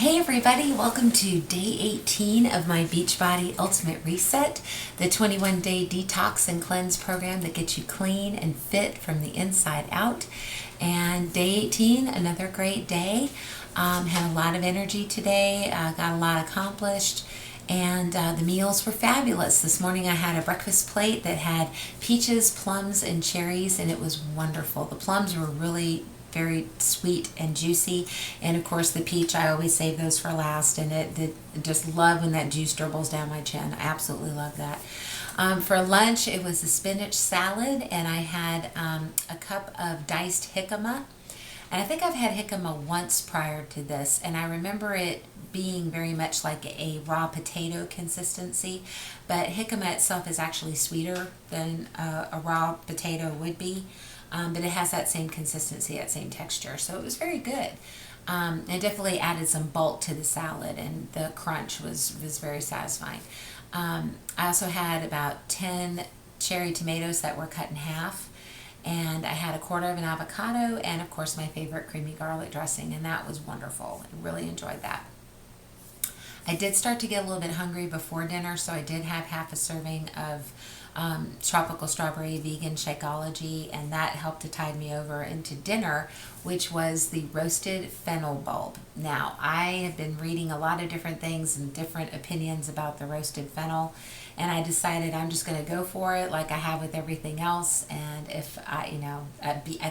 Hey everybody, welcome to day 18 of my Beachbody Ultimate Reset, the 21-day detox and cleanse program that gets you clean and fit from the inside out. And day 18, another great day. Had a lot of energy today, got a lot accomplished, and the meals were fabulous. This morning I had a breakfast plate that had peaches, plums, and cherries, and it was wonderful. The plums were really very sweet and juicy, and of course the peach, I always save those for last, and it just love when that juice dribbles down my chin. I absolutely love that. For lunch it was a spinach salad, and I had a cup of diced jicama, and I think I've had jicama once prior to this, and I remember it being very much like a raw potato consistency, but jicama itself is actually sweeter than a raw potato would be. But it has that same consistency, that same texture. So it was very good. It definitely added some bulk to the salad, and the crunch was very satisfying. I also had about 10 cherry tomatoes that were cut in half, and I had a quarter of an avocado, and of course my favorite creamy garlic dressing, and that was wonderful. I really enjoyed that. I did start to get a little bit hungry before dinner, so I did have half a serving of tropical strawberry vegan Shakeology, and that helped to tide me over into dinner, which was the roasted fennel bulb. Now, I have been reading a lot of different things and different opinions about the roasted fennel, and I decided I'm just going to go for it like I have with everything else. And if I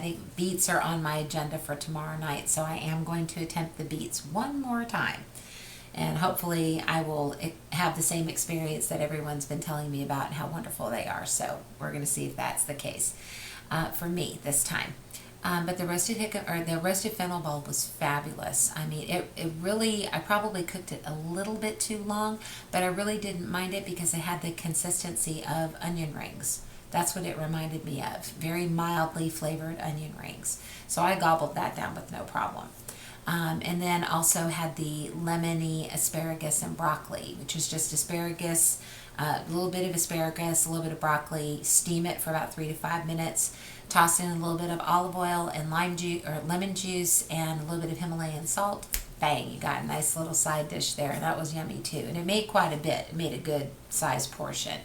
think beets are on my agenda for tomorrow night, so I am going to attempt the beets one more time. And hopefully I will have the same experience that everyone's been telling me about and how wonderful they are. So we're going to see if that's the case for me this time. But the roasted fennel bulb was fabulous. I mean, it really, I probably cooked it a little bit too long, but I really didn't mind it because it had the consistency of onion rings. That's what it reminded me of. Very mildly flavored onion rings. So I gobbled that down with no problem. And then also had the lemony asparagus and broccoli, which is just asparagus, a little bit of asparagus, a little bit of broccoli, steam it for about 3 to 5 minutes, toss in a little bit of olive oil and lime juice or lemon juice and a little bit of Himalayan salt. Bang, you got a nice little side dish there, and that was yummy too. And it made quite a bit. It made a good sized portion.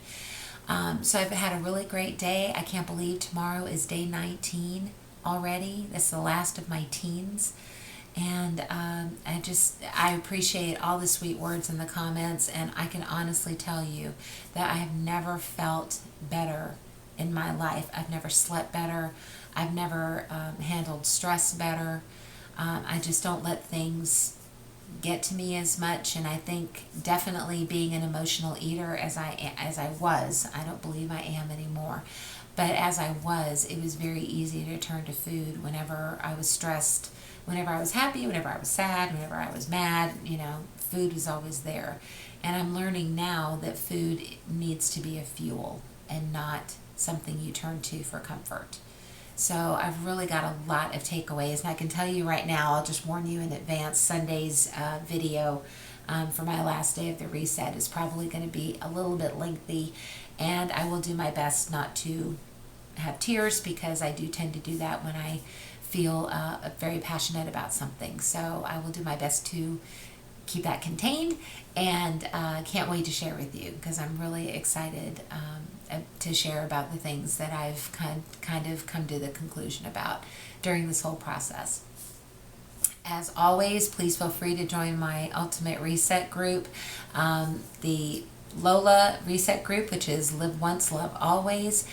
So I've had a really great day. I can't believe tomorrow is day 19 already. That's the last of my teens. And I appreciate all the sweet words in the comments, and I can honestly tell you that I have never felt better in my life. I've never slept better. I've never handled stress better. I just don't let things get to me as much, and I think definitely being an emotional eater as I was, I don't believe I am anymore, but as I was, it was very easy to turn to food whenever I was stressed. Whenever I was happy, whenever I was sad, whenever I was mad, food was always there. And I'm learning now that food needs to be a fuel and not something you turn to for comfort. So I've really got a lot of takeaways, and I can tell you right now, I'll just warn you in advance, Sunday's video for my last day of the reset is probably going to be a little bit lengthy, and I will do my best not to have tears, because I do tend to do that when I feel very passionate about something. So I will do my best to keep that contained, and can't wait to share with you, because I'm really excited to share about the things that I've kind of come to the conclusion about during this whole process. As always, please feel free to join my Ultimate Reset group, the Lola Reset group, which is Live Once, Love Always.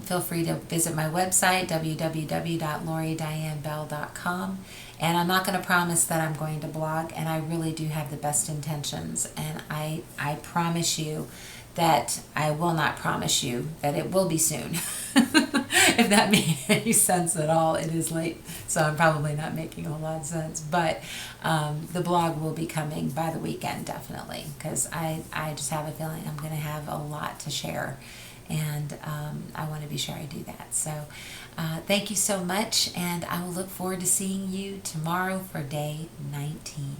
Feel free to visit my website, www.loridianebell.com. And I'm not going to promise that I'm going to blog, and I really do have the best intentions. And I promise you that I will not promise you that it will be soon. If that made any sense at all. It is late, so I'm probably not making a lot of sense. But the blog will be coming by the weekend, definitely, because I just have a feeling I'm going to have a lot to share. And I want to be sure I do that. So thank you so much, and I will look forward to seeing you tomorrow for day 19.